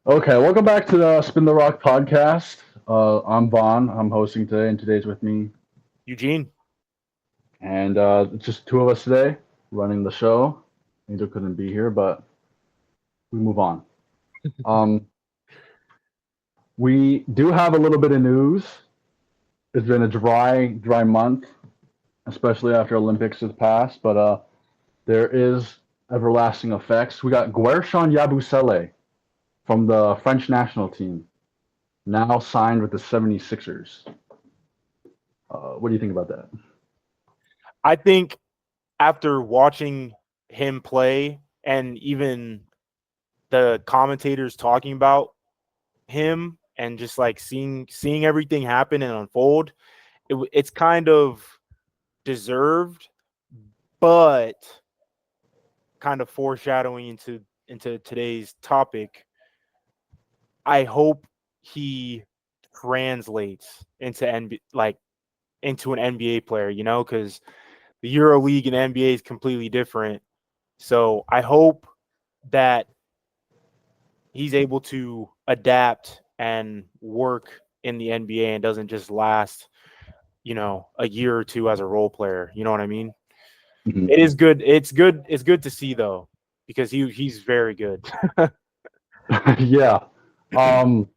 Okay, welcome back to the Spin the Rock podcast. I'm Vaughn. I'm hosting today, and today's with me. Eugene. And it's just two of us today running the show. Angel couldn't be here, but we move on. Um, we do have a little bit of news. It's been a dry month, especially after Olympics has passed, but there is everlasting effects. We got Guerchon Yabusele from the French national team, now signed with the 76ers. What do you think about that? I think after watching him play and even the commentators talking about him and just like seeing everything happen and unfold, it's kind of deserved, but kind of foreshadowing into today's topic. I hope he translates into into an NBA player, because the EuroLeague and NBA is completely different. So I hope that he's able to adapt and work in the NBA and doesn't just last, a year or two as a role player. You know what I mean? Mhm. It is good. It's good. It's good to see though, because he's very good. Yeah. Um,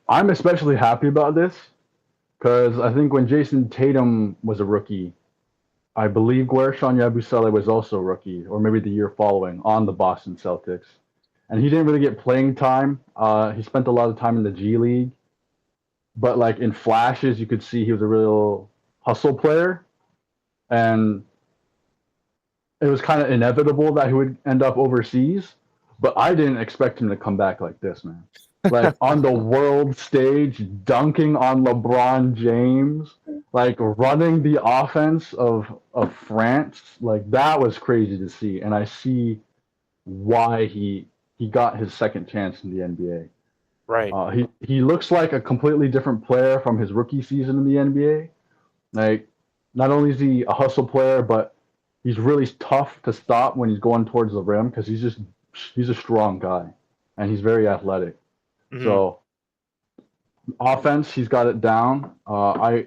I'm especially happy about this because I think when Jason Tatum was a rookie, I believe Guerchon Yabusele was also a rookie, or maybe the year following, on the Boston Celtics. And he didn't really get playing time. He spent a lot of time in the G League, but like in flashes, you could see he was a real hustle player. And it was kind of inevitable that he would end up overseas. But I didn't expect him to come back like this, man. Like on the world stage, dunking on LeBron James, like running the offense of France, like that was crazy to see. And I see why he got his second chance in the NBA. Right. He looks like a completely different player from his rookie season in the NBA. Like, not only is he a hustle player, but he's really tough to stop when he's going towards the rim because he's a strong guy and he's very athletic. Hmm. So offense, he's got it down. I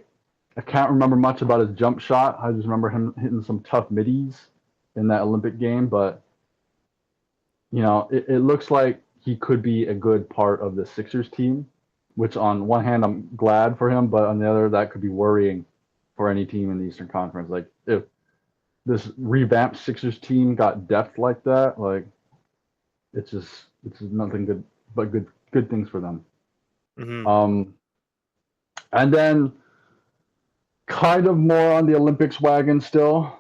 can't remember much about his jump shot. I just remember him hitting some tough middies in that Olympic game. But it looks like he could be a good part of the Sixers team. Which on one hand I'm glad for him, but on the other that could be worrying for any team in the Eastern Conference. Like if this revamped Sixers team got depth like that, like it's just nothing good but good things for them. Hmm. Um, and then kind of more on the Olympics wagon still,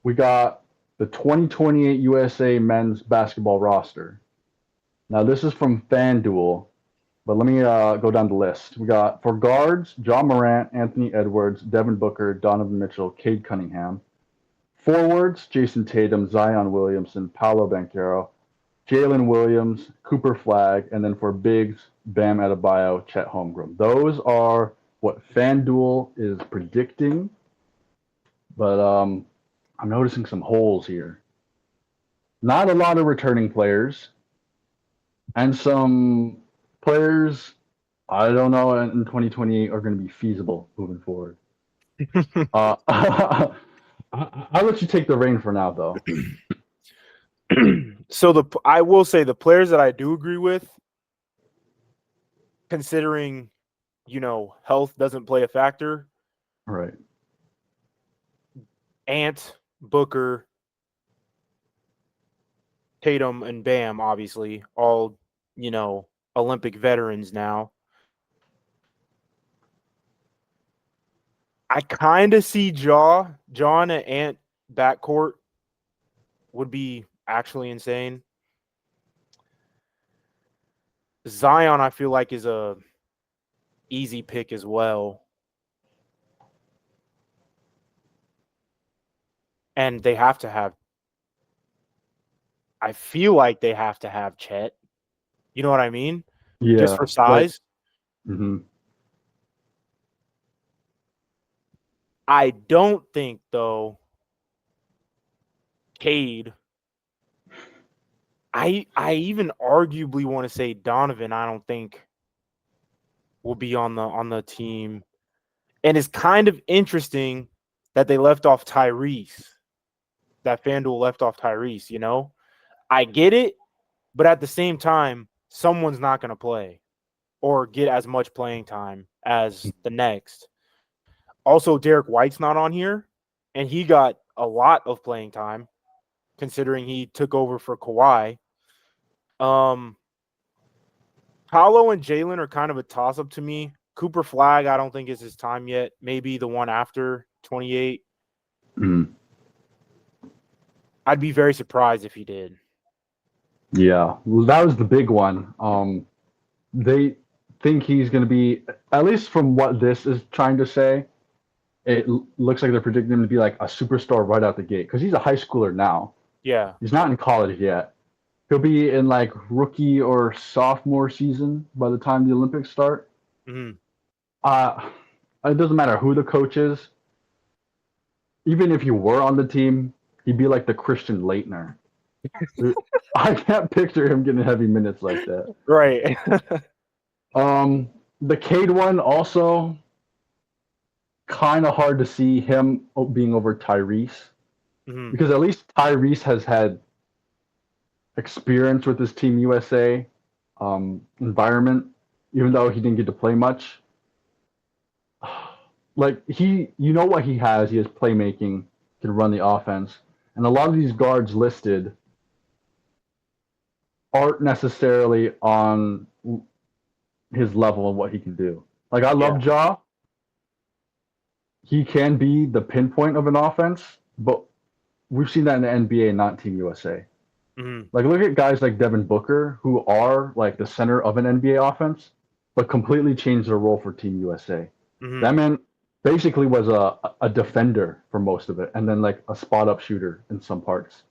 we got the 2028 USA men's basketball roster. Now this is from FanDuel, but let me go down the list. We got for guards, John Morant, Anthony Edwards, Devin Booker, Donovan Mitchell, Cade Cunningham. Forwards, Jason Tatum, Zion Williamson, Paolo Banchero, Jalen Williams, Cooper Flag, and then for bigs, Bam Adebayo, Chet Holmgren. Those are what FanDuel is predicting, but I'm noticing some holes here. Not a lot of returning players, and some players I don't know in 2028 are going to be feasible moving forward. I'll let you take the reign for now, though. So I will say the players that I do agree with, considering health doesn't play a factor. All right. Ant, Booker, Tatum, and Bam, obviously, all, you know, Olympic veterans now. I kind of see John and Ant backcourt would be actually insane. Zion, I feel like, is a easy pick as well. And they have to have, I feel like they have to have Chet. You know what I mean? Just Yeah. for Like. size. Mhm. I don't think, though, Cade I even arguably want to say Donovan. I don't think will be on the team, and it's kind of interesting that they left off Tyrese. That FanDuel left off Tyrese. You know, I get it, but at the same time, someone's not going to play or get as much playing time as the next. Also, Derek White's not on here, and he got a lot of playing time considering he took over for Kawhi. Paolo and Jalen are kind of a toss-up to me. Cooper Flag, I don't think is his time yet. Maybe the one after 28. I'd be very surprised if he did. Yeah, well, that was the big one. They think he's going to be, at least from what this is trying to say, it looks like they're predicting him to be like a superstar right out the gate because he's a high schooler now. Yeah. He's not in college yet. He'll be in like rookie or sophomore season by the time the Olympics start. Mm-hmm. It doesn't matter who the coach is. Even if you were on the team, he'd be like the Christian Laettner. I can't picture him getting heavy minutes like that. Right. The Cade one also kind of hard to see him being over Tyrese because at least Tyrese has had experience with his Team USA environment, even though he didn't get to play much. Like you know what he has. He has playmaking, can run the offense, and a lot of these guards listed aren't necessarily on his level of what he can do. Like I love Ja. He can be the pinpoint of an offense, but we've seen that in the NBA, not Team USA. Mm-hmm. Like look at guys like Devin Booker, who are like the center of an NBA offense, but completely changed their role for Team USA. Mm-hmm. That man basically was a defender for most of it, and then like a spot up shooter in some parts.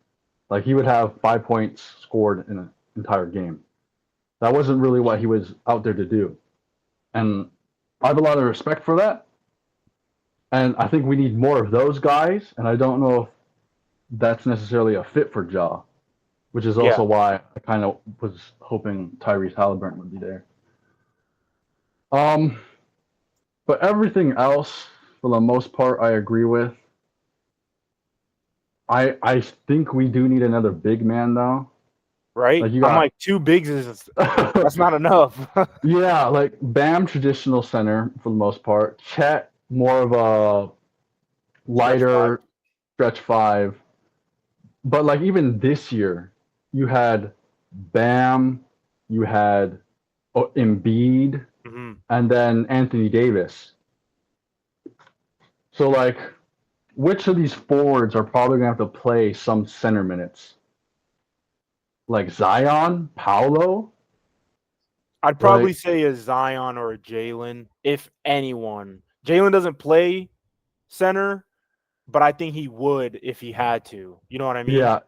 Like he would have 5 points scored in an entire game. That wasn't really what he was out there to do. And I have a lot of respect for that. And I think we need more of those guys. And I don't know if that's necessarily a fit for Ja, which is also why I kind of was hoping Tyrese Halliburton would be there. But everything else, for the most part, I agree with. I think we do need another big man, though. Right? Like I'm like, 2 bigs is that's not enough. Yeah, like Bam, traditional center for the most part. Chet, more of a lighter stretch five. But like even this year, you had Bam, you had Embiid, and then Anthony Davis. So like, which of these forwards are probably gonna have to play some center minutes? Like Zion, Paolo? I'd probably say a Zion or a Jalen, if anyone. Jalen doesn't play center, but I think he would if he had to. You know what I mean? Yeah.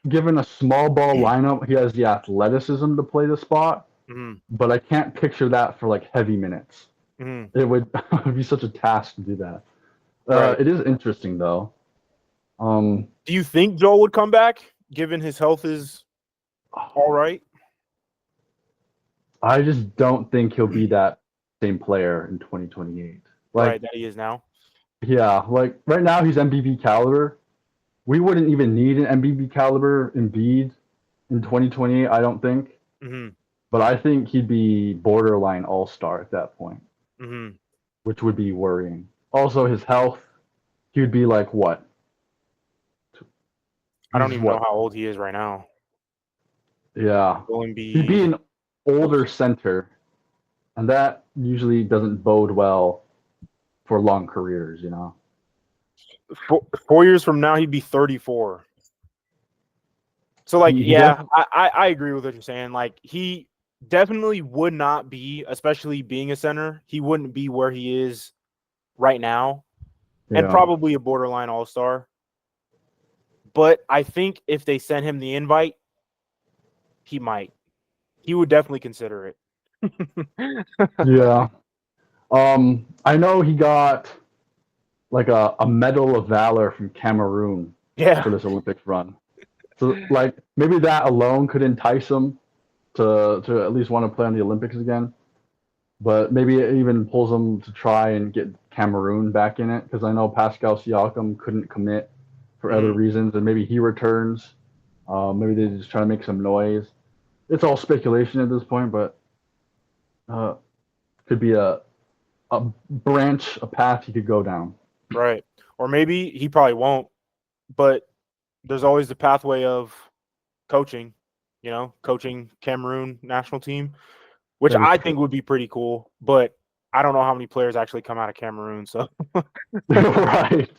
Given a small ball lineup, he has the athleticism to play the spot, but I can't picture that for like heavy minutes. It would be such a task to do that. It is interesting though. Do you think Joel would come back, given his health is all right? I just don't think he'll be that same player in 2028. Like that he is now. Yeah, like right now he's MVP caliber. We wouldn't even need an MVP caliber Embiid in 2028, I don't think. But I think he'd be borderline all-star at that point, which would be worrying. Also, his health, he would be like what? I don't even know how old he is right now. Yeah. He'd be an older center, and that usually doesn't bode well for long careers, you know? 4 years from now, he'd be 34. So, like, I agree with what you're saying. Like, he definitely would not be, especially being a center, he wouldn't be where he is right now, and probably a borderline all-star. But I think if they sent him the invite, he might. He would definitely consider it. Yeah. I know he got like a Medal of Valor from Cameroon for this Olympics run. So like maybe that alone could entice him to at least want to play on the Olympics again. But maybe it even pulls him to try and get Cameroon back in it because I know Pascal Siakam couldn't commit for other reasons, and maybe he returns. Maybe they just try to make some noise. It's all speculation at this point, but could be a branch, a path he could go down. Right. Or maybe he probably won't, but there's always the pathway of coaching, coaching Cameroon national team, which I think would be pretty cool, but I don't know how many players actually come out of Cameroon, so. Right.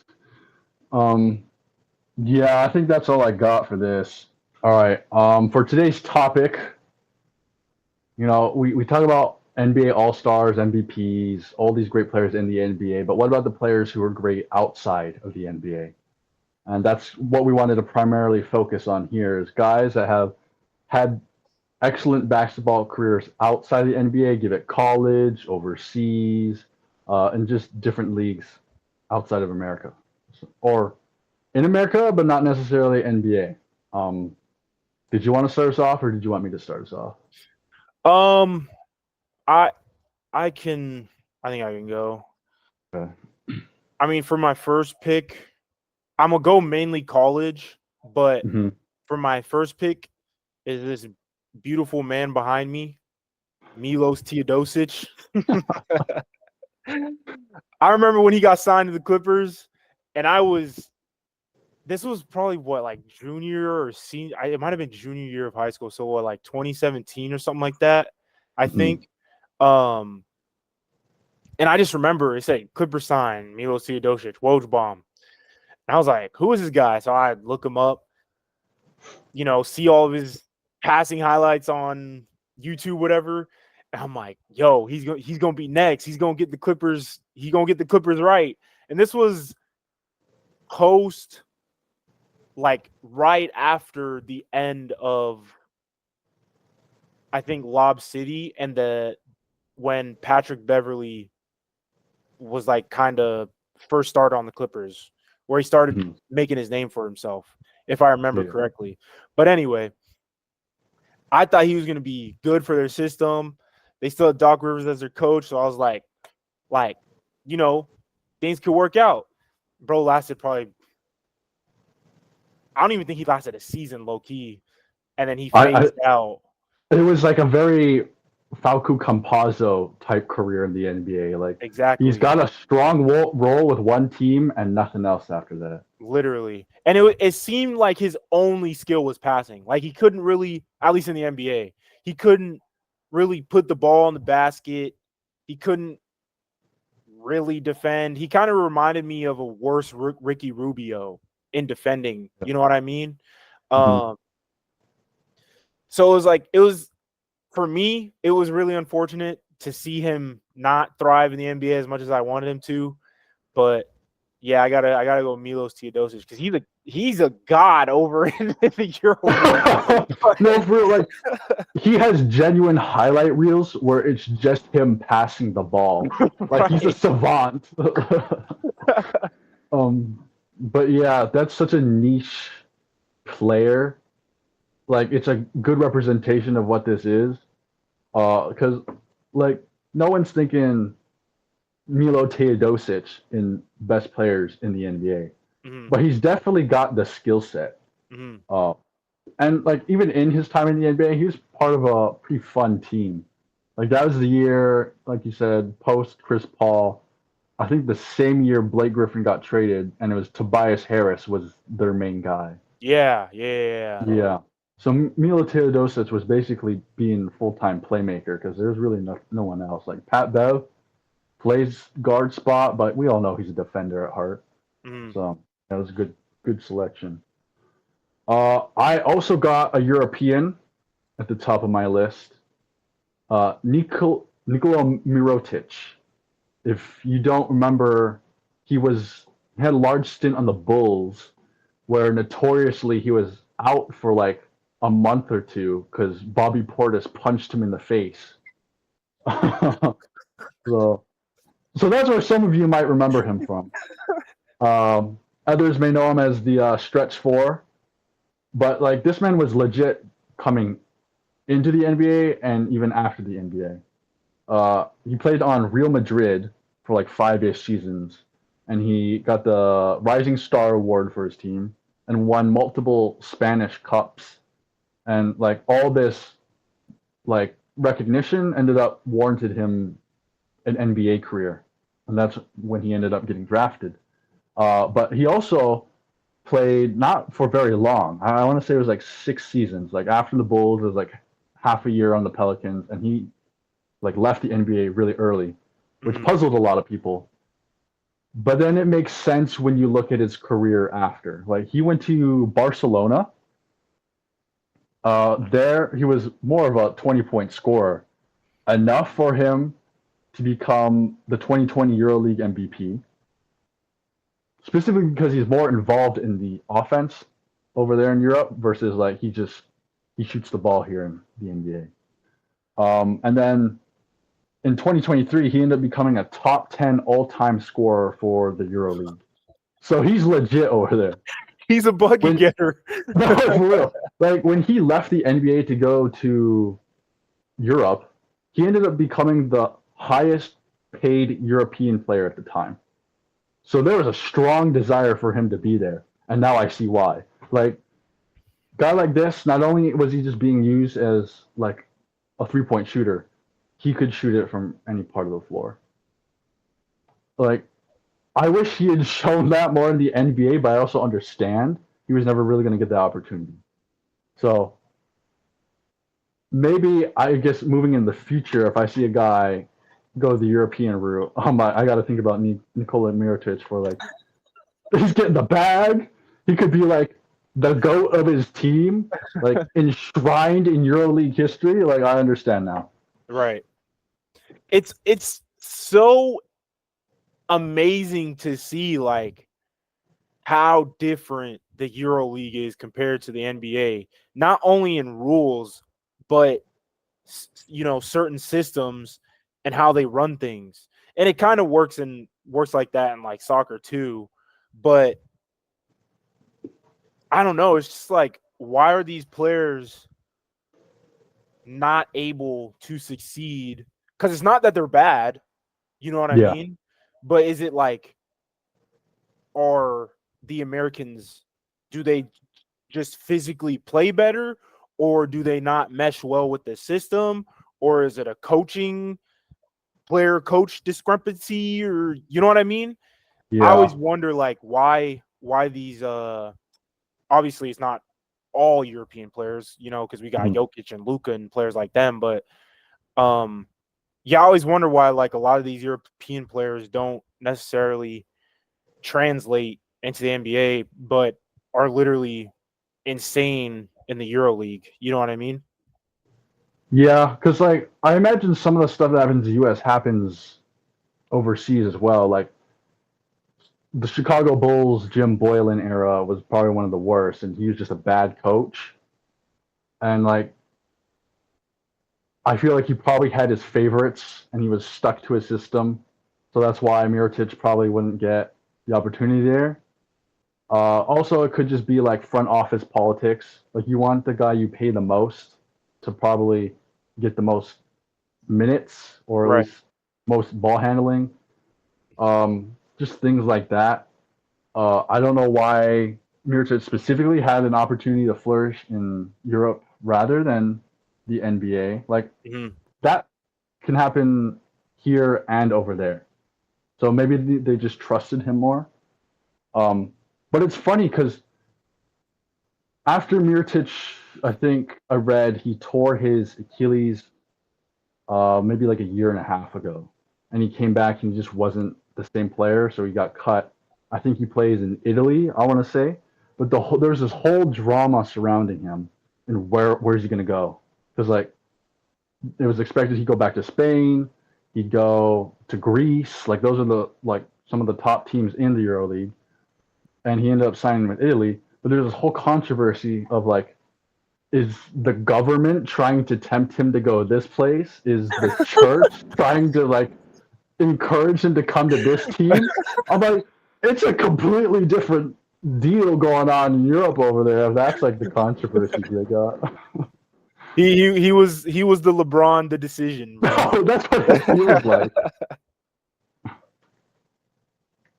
Yeah, I think that's all I got for this. All right. For today's topic, we talk about NBA All-Stars, MVPs, all these great players in the NBA, but what about the players who are great outside of the NBA? And that's what we wanted to primarily focus on here is guys that have had excellent basketball careers outside the NBA, give it college, overseas, and just different leagues outside of America. Or in America, but not necessarily NBA. Did you want to start us off, or did you want me to start us off? I think I can go. Okay. I mean, for my first pick, I'm gonna go mainly college, but for my first pick is this beautiful man behind me, Milos Teodosic. I remember when he got signed to the Clippers, and this was probably like junior or senior. It might have been junior year of high school, so like 2017 or something like that, I think. And I just remember it said Clippers sign Milos Teodosic, Woj. And I was like, who is this guy? So I look him up, see all of his passing highlights on YouTube, whatever. And I'm like, yo, he's gonna be next. He's gonna get the Clippers. He's gonna get the Clippers right. And this was like right after the end of, I think, Lob City and when Patrick Beverly was like kind of first started on the Clippers, where he started making his name for himself, if I remember correctly. But anyway, I thought he was going to be good for their system. They still had Doc Rivers as their coach, so I was like, things could work out. Bro lasted probably, I don't even think he lasted a season low key, and then he phased out. It was like a very Falco Campazzo type career in the NBA. Like exactly, he's got a strong role with one team and nothing else after that. Literally, and it seemed like his only skill was passing. Like he couldn't really, at least in the NBA, he couldn't really put the ball in the basket. He couldn't really defend. He kind of reminded me of a worse Ricky Rubio in defending. You know what I mean? So it was for me, it was really unfortunate to see him not thrive in the NBA as much as I wanted him to. But yeah, I gotta go Milos Teodosic because he's a god over in the Euro. No, for real, like he has genuine highlight reels where it's just him passing the ball. Like he's a savant. But yeah, that's such a niche player. Like it's a good representation of what this is. Because like no one's thinking Milo Teodosic in best players in the NBA. But he's definitely got the skill set. And like even in his time in the NBA, he was part of a pretty fun team. Like that was the year, like you said, post Chris Paul. I think the same year Blake Griffin got traded, and it was Tobias Harris was their main guy. Yeah. So Milo Teodosic was basically being full-time playmaker because there's really no one else. Like Pat Bev plays guard spot, but we all know he's a defender at heart. So that was a good selection. I also got a European at the top of my list. Nikola Mirotic. If you don't remember, he had a large stint on the Bulls where notoriously he was out for like a month or two because Bobby Portis punched him in the face. So that's where some of you might remember him from. Others may know him as the Stretch 4. But like this man was legit coming into the NBA and even after the NBA. He played on Real Madrid for like 5-ish seasons, and he got the Rising Star Award for his team and won multiple Spanish cups. And like all this like recognition ended up warranted him an NBA career, and that's when he ended up getting drafted. But he also played not for very long. I want to say it was like 6 seasons. Like after the Bulls, it was like half a year on the Pelicans, and he like left the NBA really early, which puzzled a lot of people. But then it makes sense when you look at his career after. Like he went to Barcelona. There he was more of a 20-point scorer, enough for him to become the 2020 EuroLeague MVP. Specifically because he's more involved in the offense over there in Europe versus like he shoots the ball here in the NBA. And then in 2023, he ended up becoming a top 10 all-time scorer for the EuroLeague. So he's legit over there. He's a bucket getter. No, for real. Like when he left the NBA to go to Europe, he ended up becoming the highest paid European player at the time. So there was a strong desire for him to be there. And now I see why. Like, guy like this, not only was he just being used as like a 3-point shooter, he could shoot it from any part of the floor. Like, I wish he had shown that more in the NBA, but I also understand he was never really going to get the opportunity. So maybe I guess moving in the future, if I see a guy go the European route, I got to think about Nikola Mirotic for like, he's getting the bag. He could be like the GOAT of his team, like enshrined in EuroLeague history. Like I understand now. Right. It's so amazing to see like how different the EuroLeague is compared to the NBA, not only in rules, but certain systems and how they run things. And it kind of works like that in like soccer too. But I don't know. It's just like, why are these players not able to succeed? Because it's not that they're bad. You know what I mean? But is it like, are the Americans, do they just physically play better? Or do they not mesh well with the system? Or is it a player-coach discrepancy? Or, you know what I mean? Yeah. I always wonder, like, why these obviously it's not all European players, because we got Jokic and Luka and players like them. But I always wonder why like a lot of these European players don't necessarily translate into the NBA, but are literally insane in the EuroLeague. You know what I mean? Yeah, because like I imagine some of the stuff that happens in the US happens overseas as well. Like the Chicago Bulls Jim Boylan era was probably one of the worst, and he was just a bad coach. And like I feel like he probably had his favorites and he was stuck to his system. So that's why Mirotic probably wouldn't get the opportunity there. Also, it could just be like front office politics. Like you want the guy you pay the most to probably get the most minutes or at least most ball handling. Just things like that. I don't know why Mirotic specifically had an opportunity to flourish in Europe rather than the NBA. Like that can happen here and over there. So maybe they just trusted him more. But it's funny because after Mirotic, I think I read he tore his Achilles maybe like a year and a half ago. And he came back and he just wasn't the same player, so he got cut. I think he plays in Italy, I want to say. But there's this whole drama surrounding him and where's he going to go? Because like it was expected he'd go back to Spain, he'd go to Greece. Like those are some of the top teams in the EuroLeague. And he ended up signing with Italy. But there's this whole controversy of like, is the government trying to tempt him to go this place? Is the church trying to like encourage him to come to this team? I'm like, it's a completely different deal going on in Europe over there. If that's like the controversy they got. He was the LeBron the decision, bro. No, that's what it feels like.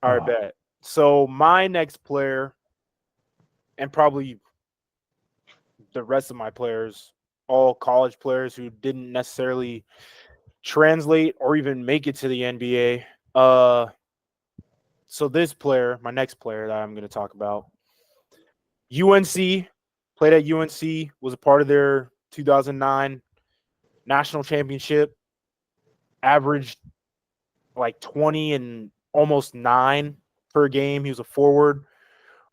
All right, Oh, bet. So my next player, and probably the rest of my players, all college players who didn't necessarily translate or even make it to the NBA. So this player, my next player that I'm going to talk about, UNC, played at UNC, was a part of their 2009 national championship, averaged like 20 and almost 9 per game. He was a forward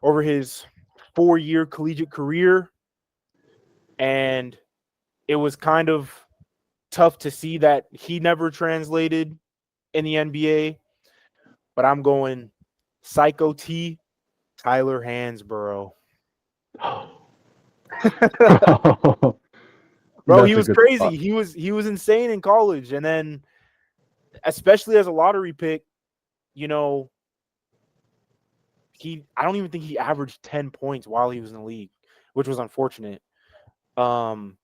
over his 4-year collegiate career. And it was kind of tough to see that he never translated in the NBA. But I'm going Psycho T, Tyler Hansborough. Bro, he that's a was good crazy. spot. He was insane in college. And then especially as a lottery pick, you know, I don't even think he averaged 10 points while he was in the league, which was unfortunate. But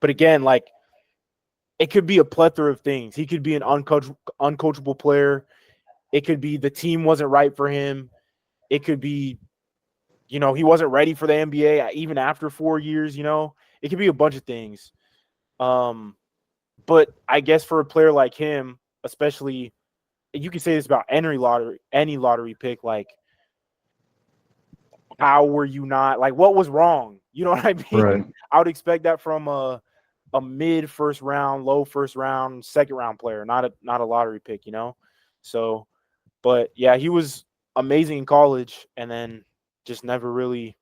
again, like it could be a plethora of things. He could be an uncoachable player. It could be the team wasn't right for him. It could be, he wasn't ready for the NBA even after 4 years, It could be a bunch of things. But I guess for a player like him, especially, you can say this about any lottery pick, like, how were you not, like, what was wrong? You know what I mean? Right. I would expect that from a mid first round, low first round, second round player, not a lottery pick, So, but yeah, he was amazing in college, and then just never really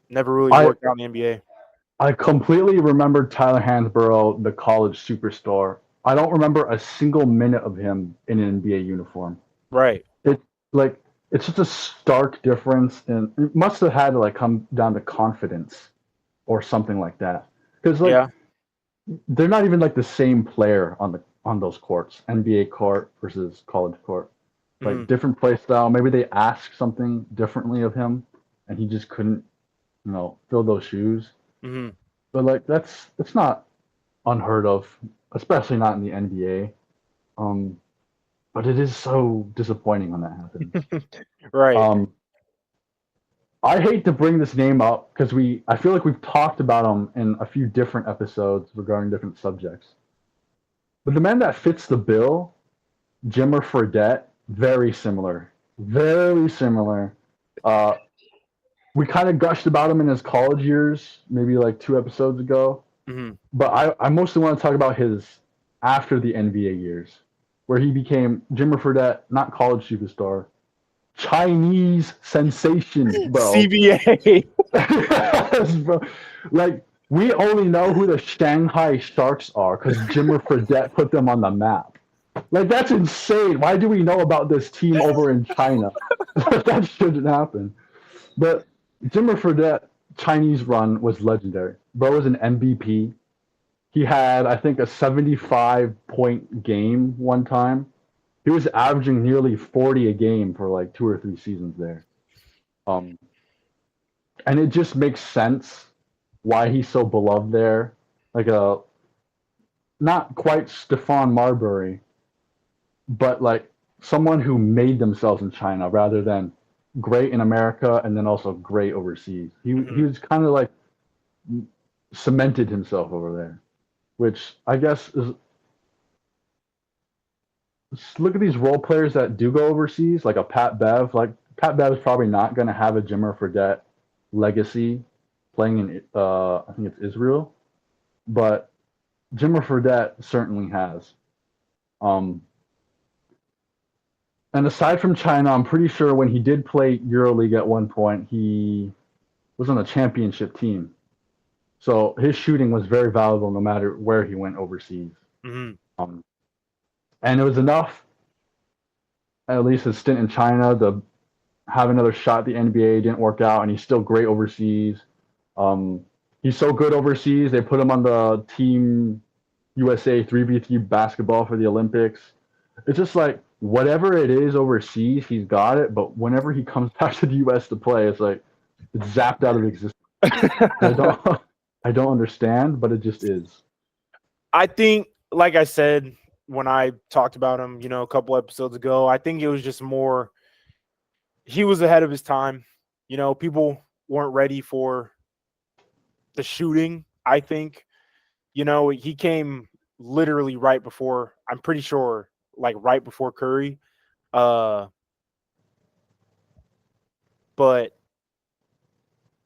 worked out in the NBA. I completely remember Tyler Hansborough, the college superstar. I don't remember a single minute of him in an NBA uniform. Right. It like it's just a stark difference, and it must have had to like come down to confidence or something like that. Because like Yeah. they're not even like the same player on those courts, NBA court versus college court. Mm-hmm. Like different play style. Maybe they asked something differently of him, and he just couldn't, fill those shoes. Mm-hmm. But like it's not unheard of, especially not in the NBA. But it is so disappointing when that happens. Right. Um, I hate to bring this name up because I feel like we've talked about him in a few different episodes regarding different subjects. But the man that fits the bill, Jimmer Fredette, very similar, very similar. We kind of gushed about him in his college years, maybe like 2 episodes ago. Mm-hmm. But I mostly want to talk about his after the NBA years, where he became Jimmer Fredette, not college superstar, Chinese sensation, bro. CBA. Yes, bro. Like we only know who the Shanghai Sharks are because Jimmer Fredette put them on the map. Like that's insane. Why do we know about this team over in China? That shouldn't happen. But Jimmer Fredette Chinese run was legendary. Bro was an MVP. He had, I think, a 75-point game one time. He was averaging nearly 40 a game for like 2 or 3 seasons there. And it just makes sense why he's so beloved there. Like a not quite Stephon Marbury, but like someone who made themselves in China rather than great in America and then also great overseas. He was kind of like cemented himself over there, which I guess is. Look at these role players that do go overseas, like a Pat Bev. Like Pat Bev is probably not going to have a Jimmer Fredette legacy playing in, I think it's Israel, but Jimmer Fredette certainly has. And aside from China, I'm pretty sure when he did play EuroLeague at one point, he was on a championship team. So his shooting was very valuable no matter where he went overseas. Mm-hmm. And it was enough, at least his stint in China, to have another shot at the NBA. Didn't work out, and he's still great overseas. He's so good overseas, they put him on the Team USA 3v3 basketball for the Olympics. It's just like whatever it is overseas, he's got it. But whenever he comes back to the U.S. to play, it's like it's zapped out of existence. I don't, I don't understand, but it just is. I think, like I said when I talked about him, a couple episodes ago, I think it was just more he was ahead of his time. People weren't ready for the shooting. I think, he came literally right before. I'm pretty sure, like right before Curry. But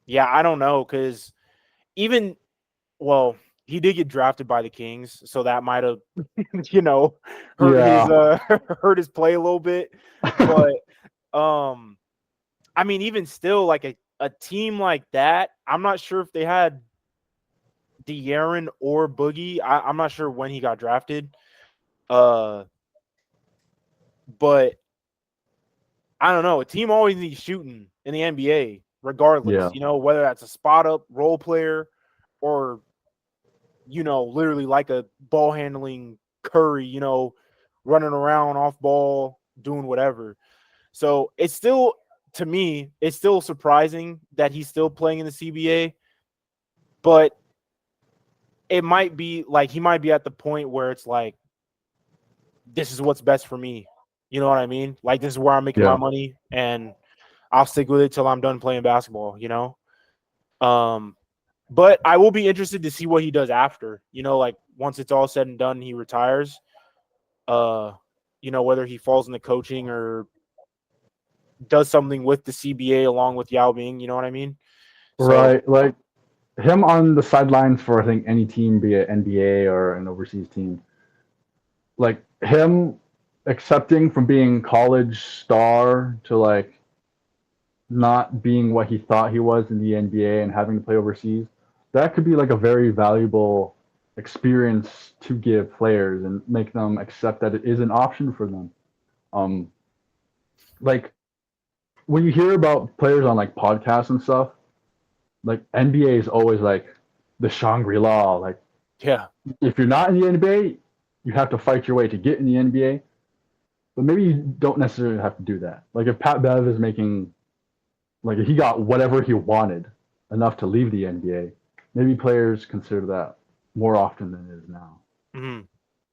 yeah, I don't know because even well, he did get drafted by the Kings, so that might have, hurt his Yeah. hurt his play a little bit. But I mean, even still, like a team like that, I'm not sure if they had De'Aaron or Boogie. I'm not sure when he got drafted. But I don't know. A team always needs shooting in the NBA, regardless. Yeah. Whether that's a spot up role player or literally like a ball handling Curry, running around off ball, doing whatever. So it's still, to me, it's still surprising that he's still playing in the CBA, but it might be like he might be at the point where it's like, this is what's best for me. You know what I mean? Like, this is where I'm making my Yeah. money, and I'll stick with it till I'm done playing basketball, But I will be interested to see what he does after, like once it's all said and done, he retires. Whether he falls into coaching or does something with the CBA along with Yao Ming, you know what I mean? So, Right. Like him on the sidelines for I think any team, be it NBA or an overseas team. Like him accepting from being college star to like not being what he thought he was in the NBA and having to play overseas, that could be like a very valuable experience to give players and make them accept that it is an option for them. Um, like when you hear about players on like podcasts and stuff, like NBA is always like the Shangri La. Like yeah. if you're not in the NBA, you have to fight your way to get in the NBA. But maybe you don't necessarily have to do that. Like if Pat Bev is making, like if he got whatever he wanted enough to leave the NBA, maybe players consider that more often than it is now. Mhm.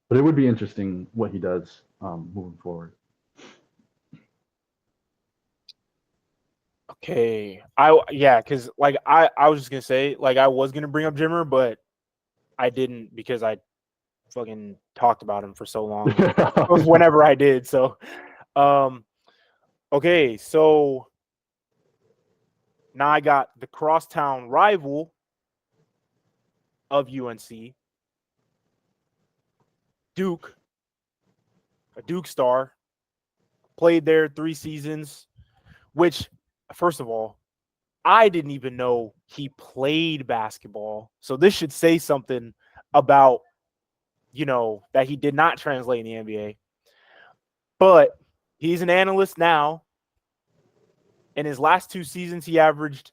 But it would be interesting what he does moving forward. Okay. Because like I was just gonna say, like I was gonna bring up Jimmer, but I didn't because I fucking talked about him for so long. Whenever I did. So um okay, so now I got the crosstown rival of UNC, Duke, a Duke star, played there 3 seasons, which first of all, I didn't even know he played basketball. So this should say something about, that he did not translate in the NBA. But he's an analyst now. In his last 2 seasons, he averaged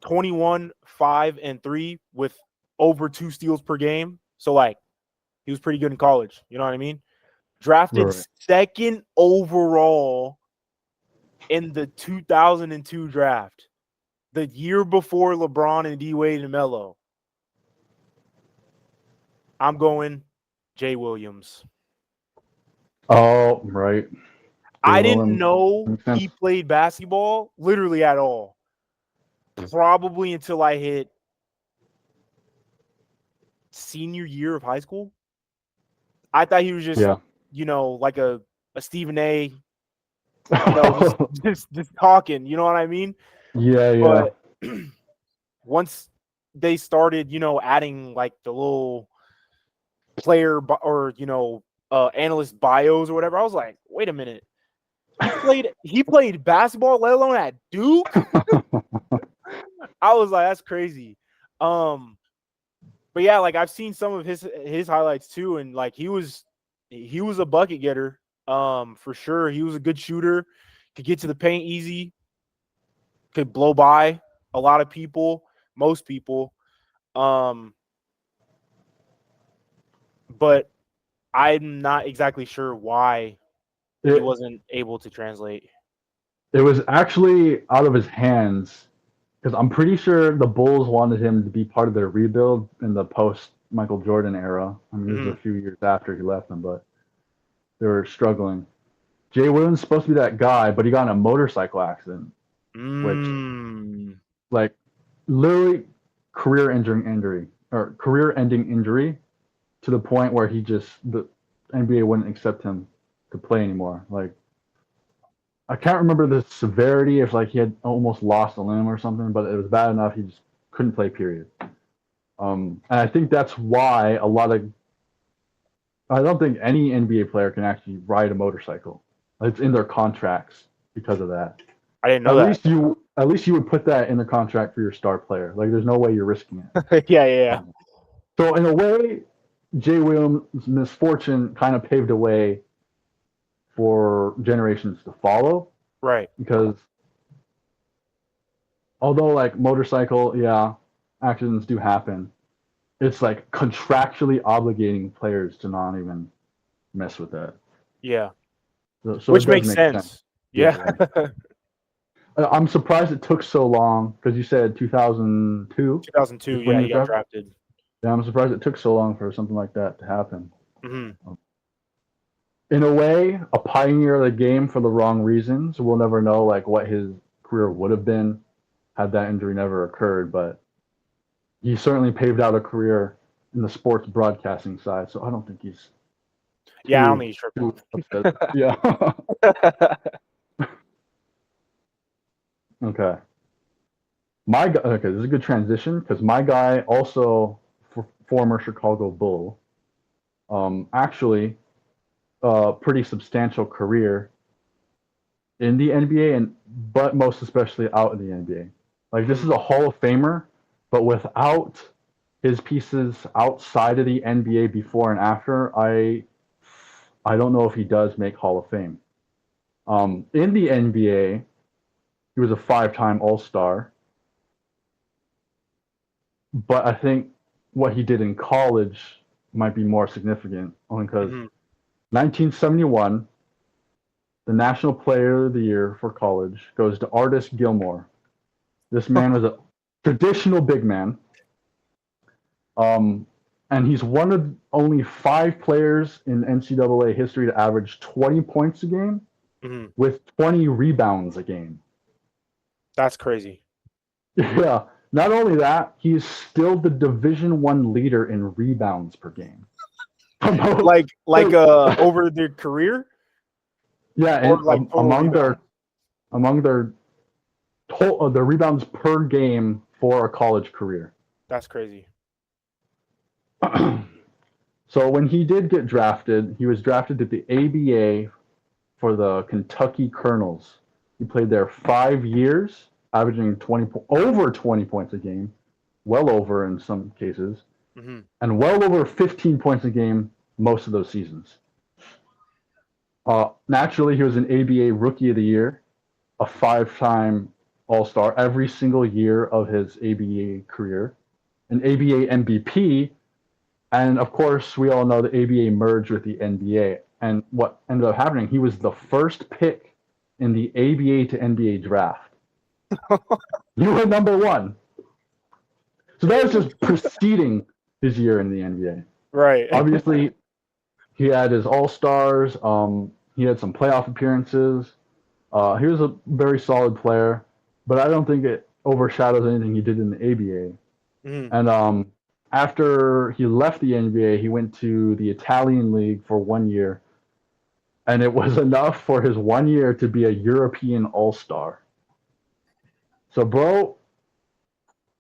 21, 5, and 3 with over 2 steals per game. So, like, he was pretty good in college. You know what I mean? Drafted Right. second overall in the 2002 draft, the year before LeBron and D Wade and Melo. I'm going Jay Williams. Oh, right. I didn't Williams. know Makes he sense. played basketball literally at all. Probably until I hit senior year of high school. I thought he was just, Yeah. like a Stephen A, just talking, you know what I mean? Yeah, yeah. But once they started, adding like the little player or analyst bios or whatever, I was like, wait a minute. He played basketball, let alone at Duke. I was like, that's crazy. But yeah, like I've seen some of his highlights too, and like he was a bucket getter, for sure. He was a good shooter, could get to the paint easy, could blow by a lot of people, most people. Um, but I'm not exactly sure why he It, wasn't able to translate. it was actually out of his hands because I'm pretty sure the Bulls wanted him to be part of their rebuild in the post Michael Jordan era. I mean, this is Mhm. a few years after he left them, but they were struggling. Jay Williams supposed to be that guy, but he got in a motorcycle accident, which Mm. like literally career-ending injury to the point where the NBA wouldn't accept him to play anymore. Like I can't remember the severity if like he had almost lost a limb or something, but it was bad enough he just couldn't play. Period. And I think that's why I don't think any NBA player can actually ride a motorcycle. It's in their contracts because of that. I didn't At know least you would put that in the contract for your star player. Like there's no way you're risking it. that. Yeah. So in a way, Jay Williams' misfortune kind of paved a way for generations to follow Right. because although like motorcycle, yeah, accidents do happen. It's like contractually obligating players to not even mess with that. Yeah. So Which it does makes make sense. Yeah. I'm surprised it took so long because you said 2002 2002. is when Yeah, he he was got drafted. drafted. Yeah, I'm surprised it took so long for something like that to happen. Hmm. In a way, a pioneer of the game for the wrong reasons. We'll never know like what his career would have been had that injury never occurred, but he certainly paved out a career in the sports broadcasting side. So I don't think he's Yeah, I don't think he's too tripping. upset. Yeah. Okay. Okay, this is a good transition because my guy also former Chicago Bull, actually, pretty substantial career in the NBA but most especially out of the NBA. Like this is a Hall of Famer, but without his pieces outside of the NBA before and after, I don't know if he does make Hall of Fame. In the NBA, he was a 5-time All-Star, but I think what he did in college might be more significant, only because 1971, the National Player of the Year for college goes to Artis Gilmore. This man was a traditional big man, and he's one of only 5 players in NCAA history to average 20 points a game with 20 rebounds a game. That's crazy. Yeah. Not only that, he's still the Division I leader in rebounds per game. like over their career? Yeah, Or and like among their total the rebounds per game for a college career. That's crazy. So when he did get drafted, he was drafted to the ABA for the Kentucky Colonels. He played there 5 years, averaging over 20 points a game, well over in some cases, and well over 15 points a game most of those seasons. Naturally, he was an ABA Rookie of the Year, a 5-time All-Star every single year of his ABA career, an ABA MVP, and of course, we all know the ABA merged with the NBA. And what ended up happening, he was the first pick in the ABA to NBA draft. You were number 1. So that was just preceding his year in the NBA. Right. Obviously, he had his All-Stars. He had some playoff appearances. He was a very solid player, but I don't think it overshadows anything he did in the ABA. And after he left the NBA, he went to the Italian League for 1 year, and it was enough for his 1 year to be a European All-Star. So, bro,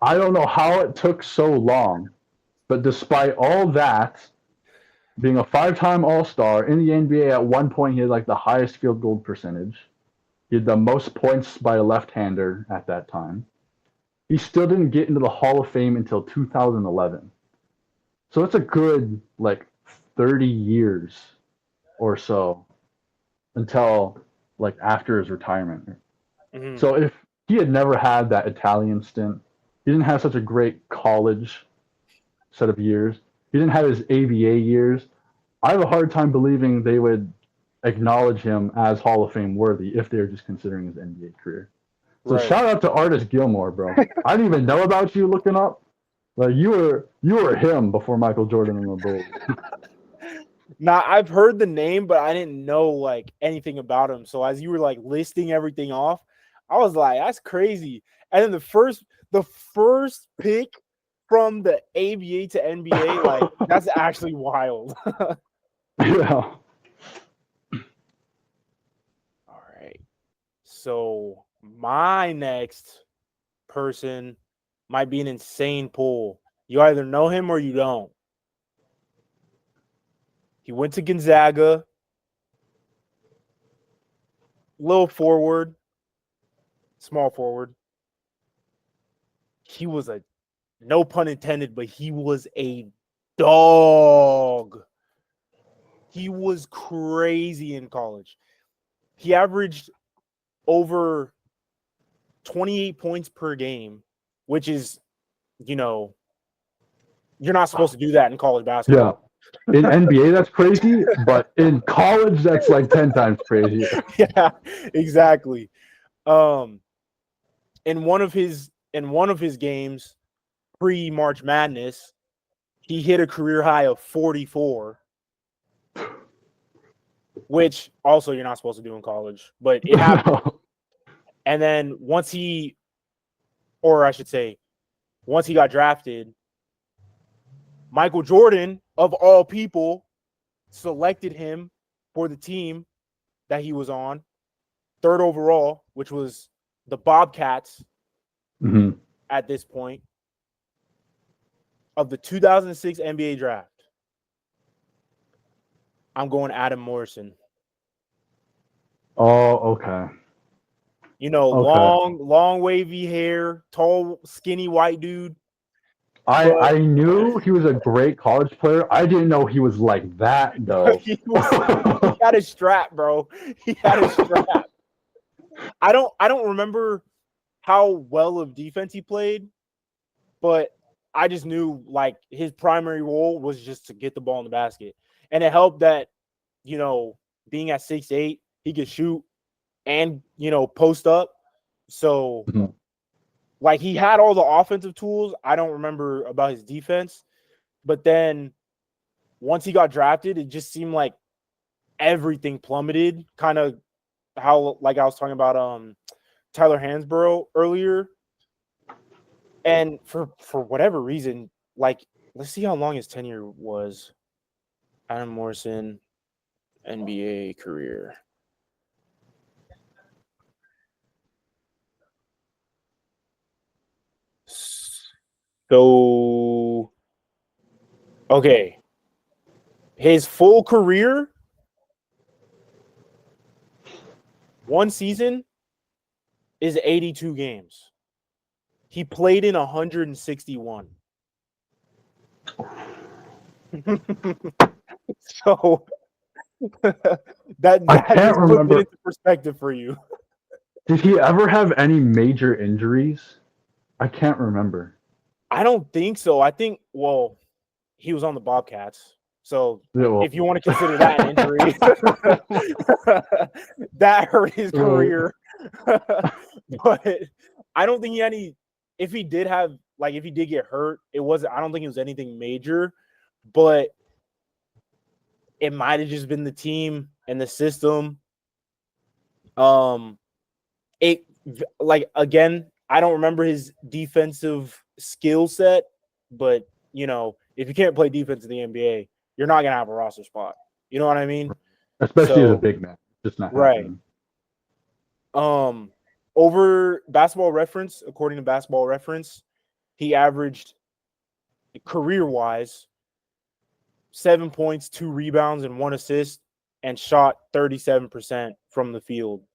I don't know how it took so long, but despite all that, being a 5-time All-Star in the NBA, at one point he had like the highest field goal percentage. He had the most points by a left-hander at that time. He still didn't get into the Hall of Fame until 2011. So it's a good like 30 years or so until like after his retirement. So if he had never had that Italian stint, he didn't have such a great college set of years, he didn't have his ABA years, I have a hard time believing they would acknowledge him as Hall of Fame worthy if they're just considering his NBA career. So Right. shout out to Artis Gilmore, bro. I didn't even know about you looking up. Like you were him before Michael Jordan and the Bulls. Now I've heard the name, but I didn't know like anything about him. So as you were like listing everything off, I was like, that's crazy. And then the first pick from the ABA to NBA, like that's actually wild. Yeah. All right. So my next person might be an insane pull. You either know him or you don't. He went to Gonzaga, little forward, small forward. He was no pun intended, but he was a dog. He was crazy in college. He averaged over 28 points per game, which is, you're not supposed to do that in college basketball. Yeah. In NBA, that's crazy, but in college, that's like 10 times crazier. Yeah, exactly. In one of his games pre-March Madness, he hit a career high of 44, which also you're not supposed to do in college, but it happened. No. And then once he got drafted, Michael Jordan, of all people, selected him for the team that he was on, 3rd overall, which was the Bobcats at this point of the 2006 NBA draft. I'm going Adam Morrison. Oh, okay. Long wavy hair, tall, skinny white dude. I knew he was a great college player. I didn't know he was like that though. He had a strap, bro. He had a strap. I don't remember how well of defense he played, but I just knew like his primary role was just to get the ball in the basket. And it helped that, being at 6'8", he could shoot and, post up. So like he had all the offensive tools. I don't remember about his defense, but then once he got drafted, it just seemed like everything plummeted. Kind of how, like I was talking about Tyler Hansborough earlier. And for whatever reason, like, let's see how long his tenure was. Adam Morrison, NBA career. So, okay. His full career, one season, is 82 games. He played in 161. So that just puts it into perspective for you. Did he ever have any major injuries? I can't remember. I don't think so. I think, he was on the Bobcats. So if you want to consider that an injury, that hurt his career. But I don't think he had any. If he did get hurt, I don't think it was anything major, but it might have just been the team and the system. I don't remember his defensive skill set, but if you can't play defense in the NBA, you're not gonna have a roster spot. You know what I mean? Especially as a big man, just not right. Happening. Over Basketball Reference, according to Basketball Reference, he averaged career-wise 7 points, 2 rebounds, and 1 assist, and shot 37% from the field.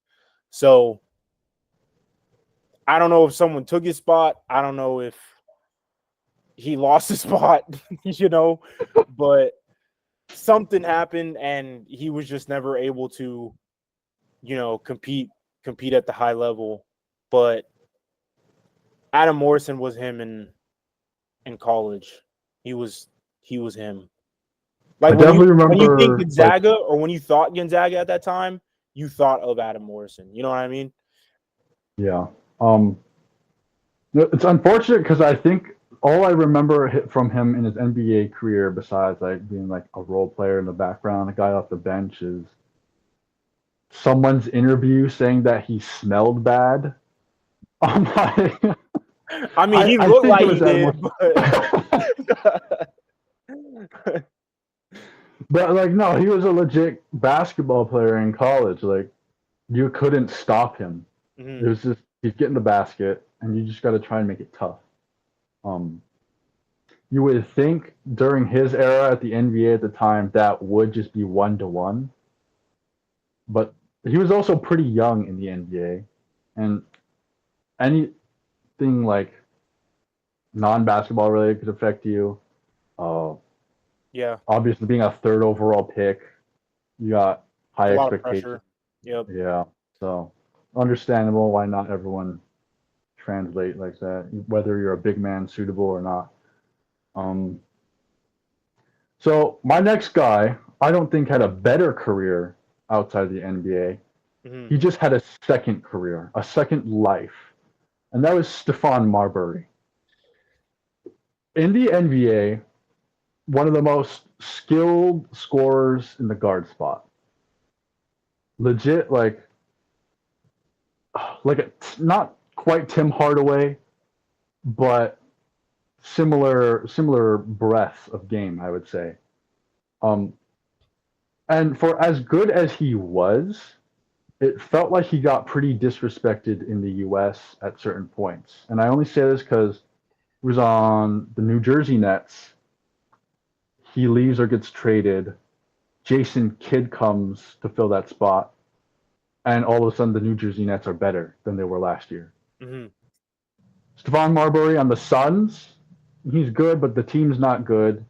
So I don't know if someone took his spot. I don't know if he lost his spot, but something happened and he was just never able to, compete at the high level. But Adam Morrison was him in college. He was him. Like I when definitely when you think remember, like, Gonzaga, or when you thought Gonzaga at that time, you thought of Adam Morrison. You know what I mean? yeah. Um, it's unfortunate because I think all I remember from him in his NBA career, besides like being like a role player in the background, a guy off the bench, is someone's interview saying that he smelled bad. I, I mean, he I looked think it like he was Adam did, Morrison. but But like, no, he was a legit basketball player in college. Like, you couldn't stop him. It Mhm. was just he's getting the basket, and you just got to try and make it tough. Um, you would think during his era at the NBA at the time that would just be 1-to-1, but he was also pretty young in the NBA, and anything like non-basketball related could affect you. Uh, yeah, Obviously, being a third overall pick, you got a high lot of expectations. pressure. Yep. Yeah, so understandable why not everyone translate like that, whether you're a big man suitable or not. Um, so my next guy, I don't think had a better career outside the NBA. Hmm. He just had a second career, a second life, and that was Stephon Marbury. In the NBA, one of the most skilled scorers in the guard spot. Legit, not quite Tim Hardaway, but similar breadth of game, I would say. Um, and for as good as he was, it felt like he got pretty disrespected in the U.S. at certain points. And I only say this because he was on the New Jersey Nets. He leaves or gets traded. Jason Kidd comes to fill that spot, and all of a sudden the New Jersey Nets are better than they were last year. Hmm. Stephon Marbury on the Suns, he's good, but the team's not good.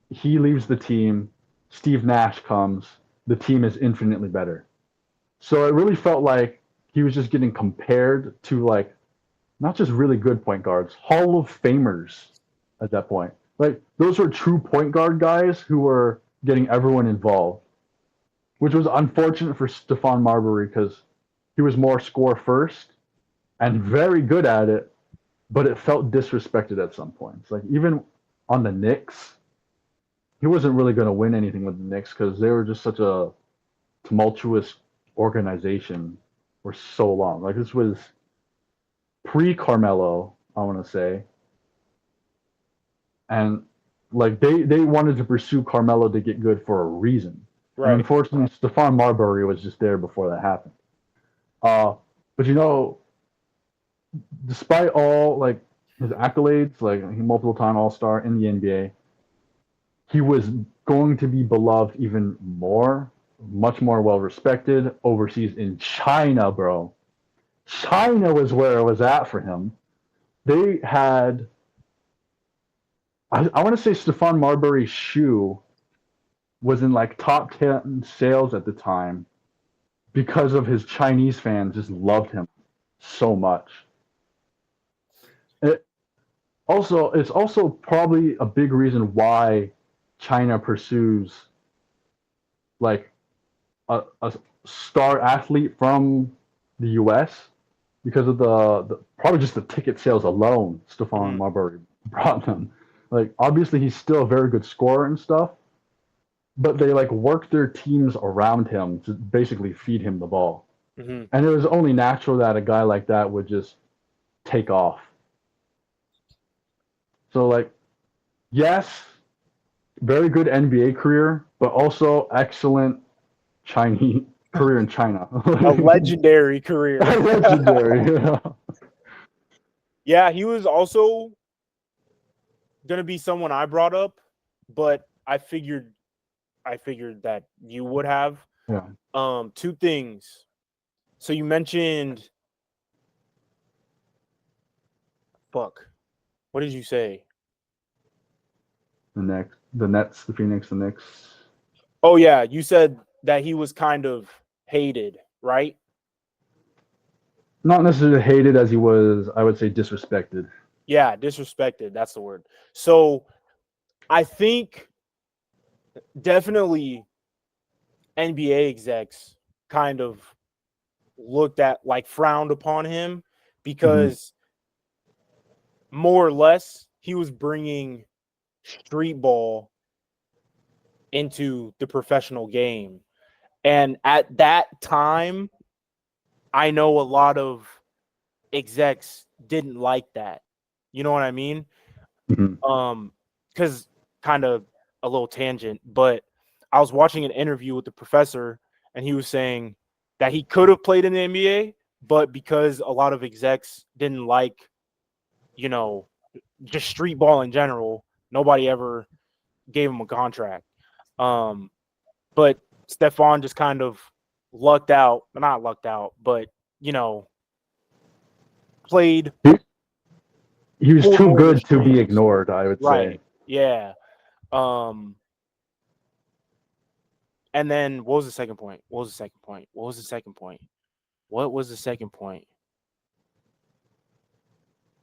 He leaves the team. Steve Nash comes. The team is infinitely better. So it really felt like he was just getting compared to like not just really good point guards, Hall of Famers at that point. Like those were true point guard guys who were getting everyone involved, which was unfortunate for Stephon Marbury because he was more score first and very good at it, but it felt disrespected at some points. Like even on the Knicks, he wasn't really going to win anything with the Knicks because they were just such a tumultuous organization for so long. Like this was pre Carmelo, I want to say, and like they wanted to pursue Carmelo to get good for a reason. And Right. unfortunately, Stephon Marbury was just there before that happened. But you know, despite all like his accolades, like he multiple time All Star in the NBA, he was going to be beloved even more, much more well respected overseas in China, bro. China was where it was at for him. They had, I want to say Stephon Marbury's shoe was in like top 10 sales at the time because of his Chinese fans just loved him so much. It it's also probably a big reason why China pursues like a star athlete from the US because of the probably just the ticket sales alone Stephon Hmm. Marbury brought them. Like obviously he's still a very good scorer and stuff, but they like worked their teams around him to basically feed him the ball. Hmm. And it was only natural that a guy like that would just take off. So like yes, very good NBA career, but also excellent Chinese career in China. A legendary career. Legendary. Yeah, he was also gonna be someone I brought up, but I figured that you would have. Yeah. Two things. So you mentioned fuck. What did you say? The Nets, the Phoenix, the Knicks. Oh yeah, you said that he was kind of hated, right? Not necessarily hated as he was, I would say disrespected. Yeah, disrespected. That's the word. So I think definitely NBA execs kind of looked at, like, frowned upon him because more or less he was bringing street ball into the professional game. And at that time, I know a lot of execs didn't like that. You know what I mean? Because kind of a little tangent, but I was watching an interview with the professor, and he was saying that he could have played in the NBA, but because a lot of execs didn't like, you know, just street ball in general, nobody ever gave him a contract. But Stephon just kind of lucked out, not lucked out, but, you know, played. He was pulled too more of the good to be strings. ignored, I would Right. say. Yeah. And then what was the second point? What was the second point? What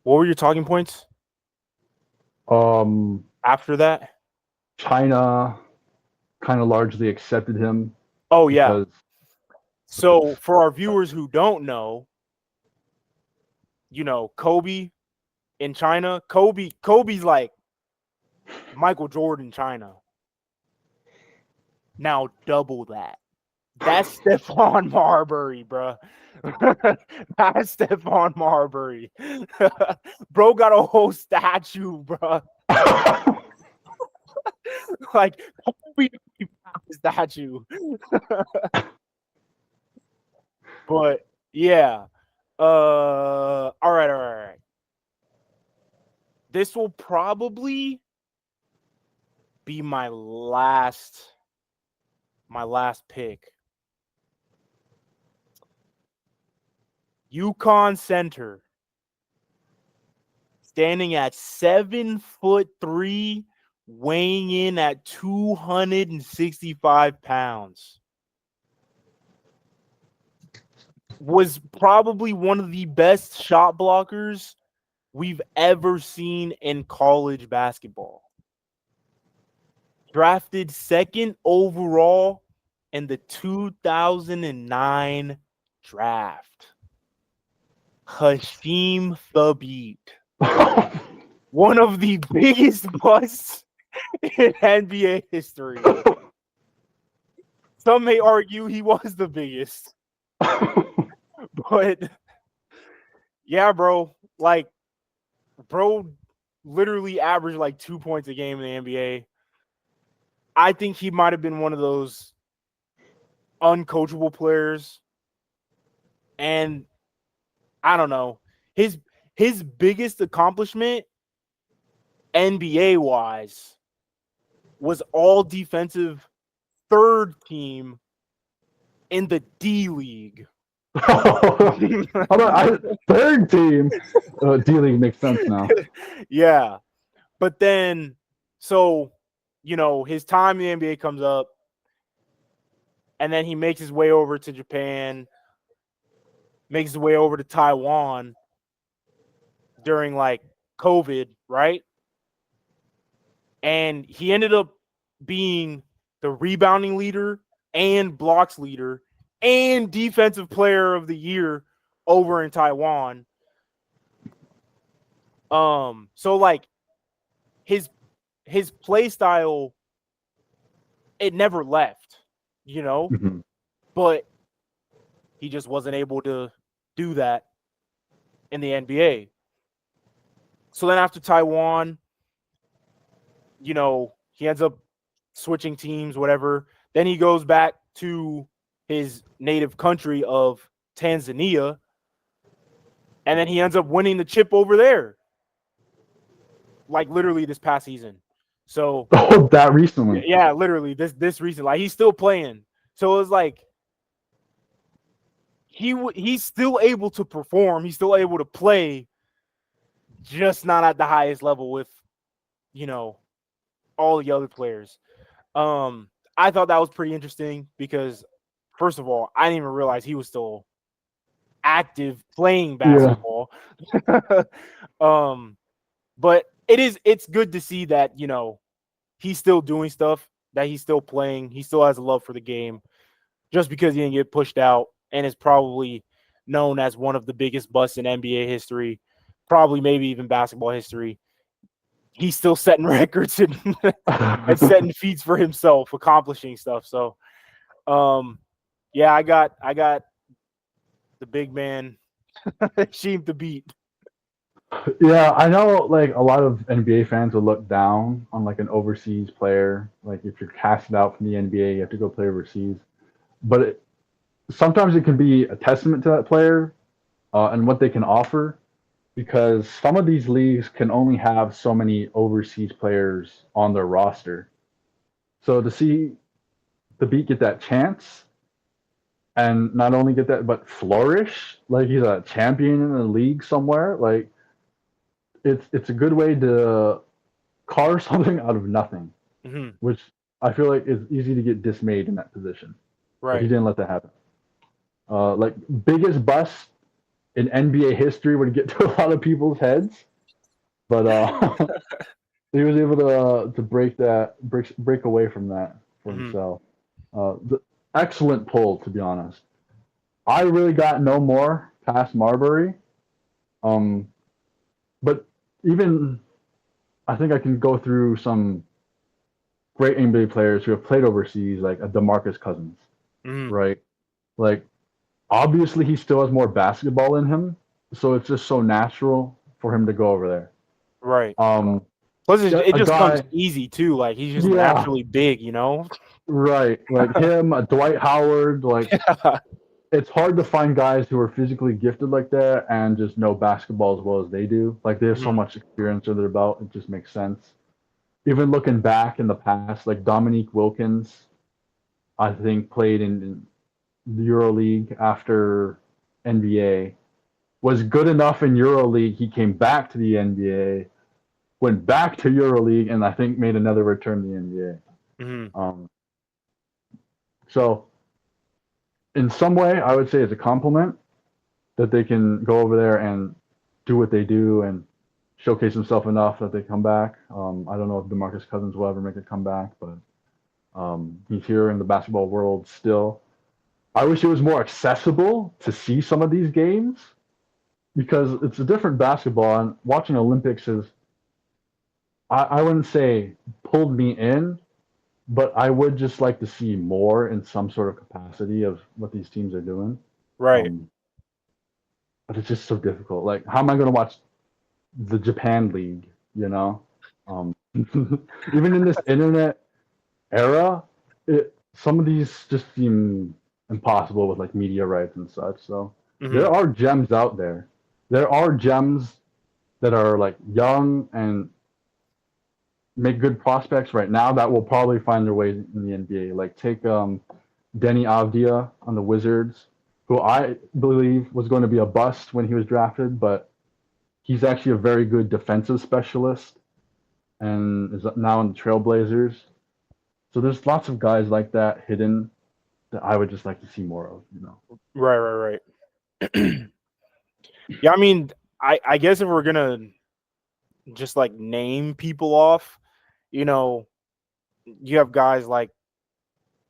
were your talking points after that? China kind of largely accepted him. Oh, yeah. Because So for our viewers who don't know, you know, Kobe in China, Kobe's like Michael Jordan China. Now double that. That's Stephon Marbury, bro. That's Stephon Marbury. Bro got a whole statue, bro. Like, Kobe statue. But yeah. All right. This will probably be my last pick. UConn center, standing at 7'3", weighing in at 265 pounds. Was probably one of the best shot blockers we've ever seen in college basketball. Drafted second overall in the 2009 draft. Hasheem Thabeet. One of the biggest busts in NBA history. Some may argue he was the biggest. But yeah, bro. Like, bro literally averaged like 2 points a game in the NBA. I think he might have been one of those uncoachable players. And I don't know. His biggest accomplishment NBA wise was all defensive third team in the D League. Third team. D-League makes sense now. Yeah. But then, so, you know, his time in the NBA comes up, and then he makes his way over to Japan, makes his way over to Taiwan during, like, COVID, right? And he ended up being the rebounding leader and blocks leader and defensive player of the year over in Taiwan. So like his play style, it never left, you know, but he just wasn't able to do that in the NBA. So then after Taiwan, you know, he ends up switching teams, whatever. Then he goes back to his native country of Tanzania, and then he ends up winning the chip over there, like literally this past season. So that recently, yeah, literally this recent, like he's still playing. So it was like he's still able to perform, he's still able to play, just not at the highest level with, you know, all the other players. I thought that was pretty interesting because, first of all, I didn't even realize he was still active playing basketball. Yeah. But it's good to see that, you know, he's still doing stuff that he's still playing. He still has a love for the game, just because he didn't get pushed out, and is probably known as one of the biggest busts in NBA history, probably maybe even basketball history. He's still setting records and, and setting feats for himself, accomplishing stuff. So, yeah, I got the big man, Sheem to beat. Yeah, I know like a lot of NBA fans will look down on like an overseas player. Like if you're casted out from the NBA, you have to go play overseas. But sometimes it can be a testament to that player and what they can offer, because some of these leagues can only have so many overseas players on their roster. So to see the beat get that chance and not only get that but flourish like he's a champion in the league somewhere, like it's a good way to carve something out of nothing, which I feel like is easy to get dismayed in that position. But he Right. didn't let that happen. Like biggest bust in NBA history would get to a lot of people's heads, but he was able to break away from that for himself. Excellent pull, to be honest. I really got no more past Marbury, but even I think I can go through some great NBA players who have played overseas, like a DeMarcus Cousins, right? Like obviously he still has more basketball in him, so it's just so natural for him to go over there. Right. Plus, it just comes easy too. Like he's just naturally big, you know. Right, like him, Dwight Howard. Like it's hard to find guys who are physically gifted like that and just know basketball as well as they do. Like they have so much experience under their belt, it just makes sense. Even looking back in the past, like Dominique Wilkins, I think played in the EuroLeague after NBA, was good enough in EuroLeague. He came back to the NBA, went back to EuroLeague, and I think made another return to the NBA. So in some way, I would say it's a compliment that they can go over there and do what they do and showcase himself enough that they come back. I don't know if DeMarcus Cousins will ever make a comeback, but he's here in the basketball world still. I wish it was more accessible to see some of these games, because it's a different basketball, and watching Olympics is, I wouldn't say pulled me in, but I would just like to see more in some sort of capacity of what these teams are doing. Right. But it's just so difficult. Like, how am I going to watch the Japan League, you know? Even in this internet era, some of these just seem impossible with like media rights and such. So there are gems out there. There are gems that are like young and make good prospects right now that will probably find their way in the NBA. Like take Deni Avdija on the Wizards, who I believe was going to be a bust when he was drafted, but he's actually a very good defensive specialist and is now in the Trailblazers. So there's lots of guys like that hidden that I would just like to see more of, you know. Right. Yeah, I mean, I guess if we're gonna just like name people off, you know, you have guys like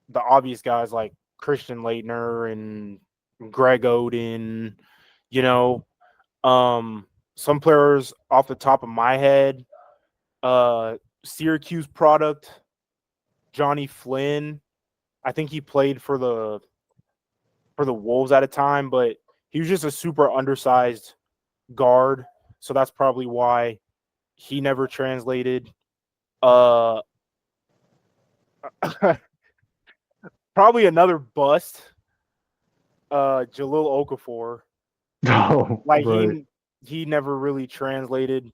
the obvious guys like Christian Laettner and Greg Oden, you know, some players off the top of my head, Syracuse product, Johnny Flynn. I think he played for the Wolves at a time, but he was just a super undersized guard, so that's probably why he never translated. Probably another bust. Jahlil Okafor. Oh, Like right. he never really translated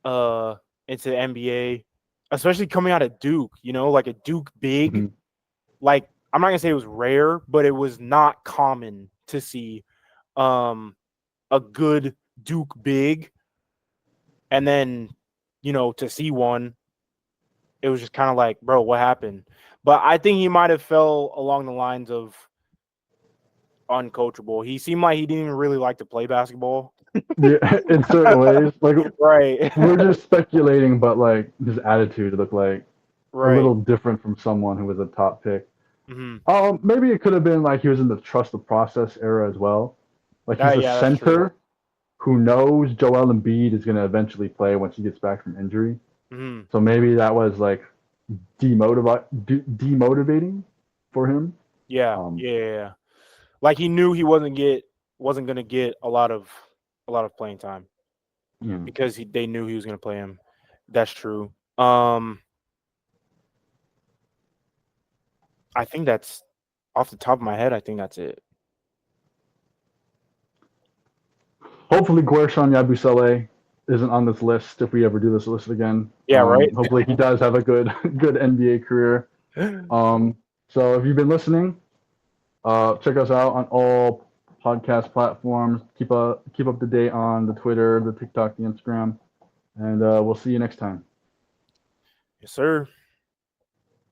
into the NBA, especially coming out of Duke, you know, like a Duke big. Like I'm not gonna say it was rare, but it was not common to see a good Duke big, and then, you know, to see one, it was just kind of like, bro, what happened? But I think he might have fell along the lines of uncoachable. He seemed like he didn't even really like to play basketball. Yeah, in certain ways. Like right. we're just speculating, but like his attitude looked like a little different from someone who was a top pick. Hmm. Maybe it could have been like he was in the trust the process era as well. Like he's a Yeah, that's true. center who knows Joel Embiid is going to eventually play once he gets back from injury. Hmm. So maybe that was like demotivating for him. Yeah, yeah. Like he knew he wasn't gonna get a lot of playing time Yeah. because they knew he was gonna play him. That's true. I think that's off the top of my head. I think that's it. Hopefully, Guershon Yabusele isn't on this list if we ever do this list again. Yeah, right. Hopefully, he does have a good NBA career. So if you've been listening, check us out on all podcast platforms. Keep up to date on the Twitter, the TikTok, the Instagram, and we'll see you next time. Yes, sir.